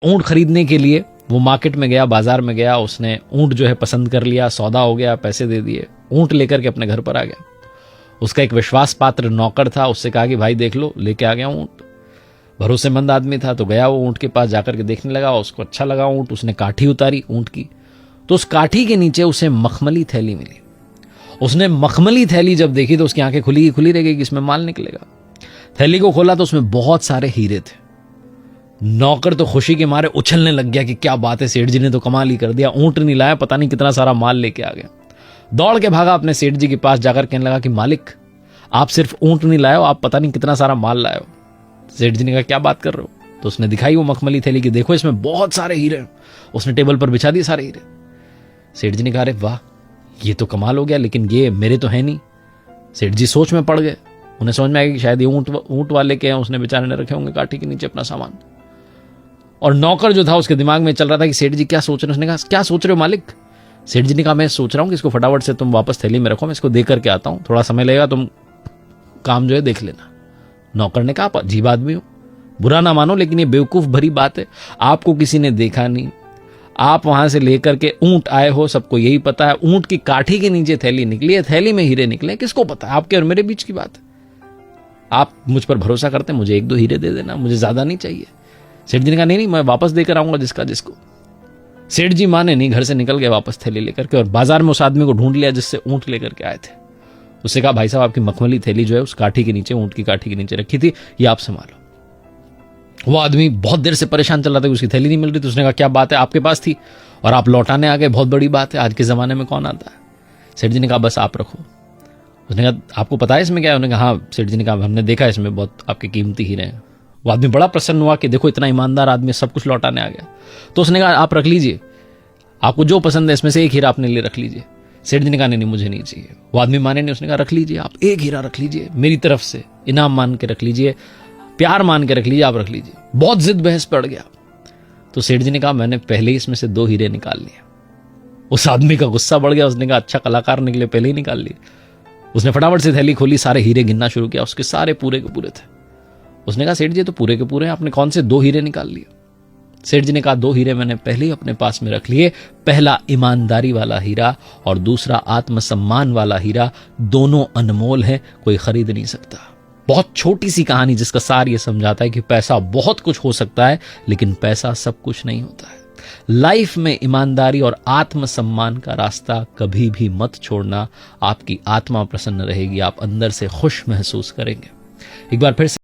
ऊंट खरीदने के लिए वो मार्केट में गया, बाजार में गया, उसने ऊंट जो है पसंद कर लिया, सौदा हो गया, पैसे दे दिए, ऊंट लेकर के अपने घर पर आ गया। उसका एक विश्वास पात्र नौकर था, उससे कहा कि भाई देख लो, लेके आ गया ऊंट। भरोसेमंद आदमी था, तो गया वो ऊंट के पास, जाकर के देखने लगा, उसको अच्छा लगा ऊंट, उसने काठी उतारी ऊंट की, तो उस काठी के नीचे उसे मखमली थैली मिली। उसने मखमली थैली जब देखी तो उसकी आंखें खुली रह गई कि इसमें माल निकलेगा। थैली को खोला तो उसमें बहुत सारे हीरे थे। नौकर तो खुशी के मारे उछलने लग गया कि क्या बात है, सेठ जी ने तो कमाल ही कर दिया, ऊंट नहीं लाया, पता नहीं कितना सारा माल लेके आ गया। दौड़ के भागा अपने सेठ जी के पास, जाकर कहने लगा कि मालिक, आप सिर्फ ऊंट नहीं लाए हो, आप पता नहीं कितना सारा माल लाए हो। सेठ जी ने कहा क्या बात कर रहे हो? तो उसने दिखाई वो मखमली थैली कि देखो इसमें बहुत सारे हीरे। उसने टेबल पर बिछा दिए सारे हीरे। सेठ जी ने कहा अरे वाह, ये तो कमाल हो गया, लेकिन ये मेरे तो है नहीं। सेठ जी सोच में पड़ गए, उन्हें समझ में आ गया कि शायद ये ऊंट वाले के हैं, उसने बेचारे ने रखे होंगे काठी के नीचे अपना सामान। और नौकर जो था उसके दिमाग में चल रहा था कि सेठ जी क्या सोच रहे हैं। उसने कहा क्या सोच रहे हो मालिक? सेठ जी ने कहा मैं सोच रहा हूं कि इसको फटाफट से तुम वापस थैली में रखो, मैं इसको दे करके आता हूं, थोड़ा समय लगेगा, तुम काम जो है देख लेना। नौकर ने कहा आप अजीब आदमी हो, बुरा ना मानो, लेकिन ये बेवकूफ भरी बात है, आपको किसी ने देखा नहीं, आप वहां से लेकर के ऊंट आए हो, सबको यही पता है, ऊंट की काठी के नीचे थैली निकली है, थैली में हीरे निकले, किसको पता है? आपके और मेरे बीच की बात है। आप मुझ पर भरोसा करते हैं, मुझे 1-2 हीरे दे देना, मुझे ज्यादा नहीं चाहिए। सेठ जी ने कहा नहीं, मैं वापस देकर आऊंगा जिसको। सेठ जी माने नहीं, घर से निकल गए वापस थैली लेकर के, और बाजार में उस आदमी को ढूंढ लिया जिससे ऊंट लेकर के आए थे। उससे कहा भाई साहब, आपकी मखमली थैली जो है उस काठी के नीचे, ऊंट की काठी के नीचे रखी थी, ये आप संभालो। वो आदमी बहुत देर से परेशान चल रहा था कि उसकी थैली नहीं मिल रही, तो उसने कहा क्या बात है, आपके पास थी और आप लौटाने आ गए, बहुत बड़ी बात है, आज के जमाने में कौन आता है? सेठ जी ने कहा बस आप रखो। उसने कहा आपको पता है इसमें क्या है? उन्होंने कहा हाँ। सेठ जी ने कहा हमने देखा इसमें बहुत आपके कीमती हीरे हैं। वो आदमी बड़ा प्रसन्न हुआ कि देखो इतना ईमानदार आदमी, सब कुछ लौटाने आ गया। तो उसने कहा आप रख लीजिए, आपको जो पसंद है इसमें से एक हीरा अपने लिए रख लीजिए। सेठ जी ने कहा नहीं मुझे नहीं चाहिए। वो आदमी माने नहीं, उसने कहा रख लीजिए, आप एक हीरा रख लीजिए, मेरी तरफ से इनाम मान के रख लीजिए, प्यार मान के रख लीजिए, आप रख लीजिए। बहुत जिद बहस पड़ गया। तो सेठ जी ने कहा मैंने पहले ही इसमें से 2 हीरे निकाल लिए। उस आदमी का गुस्सा बढ़ गया, उसने कहा अच्छा कलाकार निकले, पहले ही निकाल लिए। उसने फटाफट से थैली खोली, सारे हीरे गिनना शुरू किया, उसके सारे पूरे के पूरे थे। उसने कहा सेठ जी तो पूरे के पूरे हैं, आपने कौन से 2 हीरे निकाल लिए? सेठ जी ने कहा 2 हीरे मैंने पहले ही अपने पास में रख लिए, पहला ईमानदारी वाला हीरा और दूसरा आत्मसम्मान वाला हीरा, दोनों अनमोल है, कोई खरीद नहीं सकता। बहुत छोटी सी कहानी जिसका सार ये समझाता है कि पैसा बहुत कुछ हो सकता है, लेकिन पैसा सब कुछ नहीं होता है। लाइफ में ईमानदारी और आत्मसम्मान का रास्ता कभी भी मत छोड़ना, आपकी आत्मा प्रसन्न रहेगी, आप अंदर से खुश महसूस करेंगे। एक बार फिर से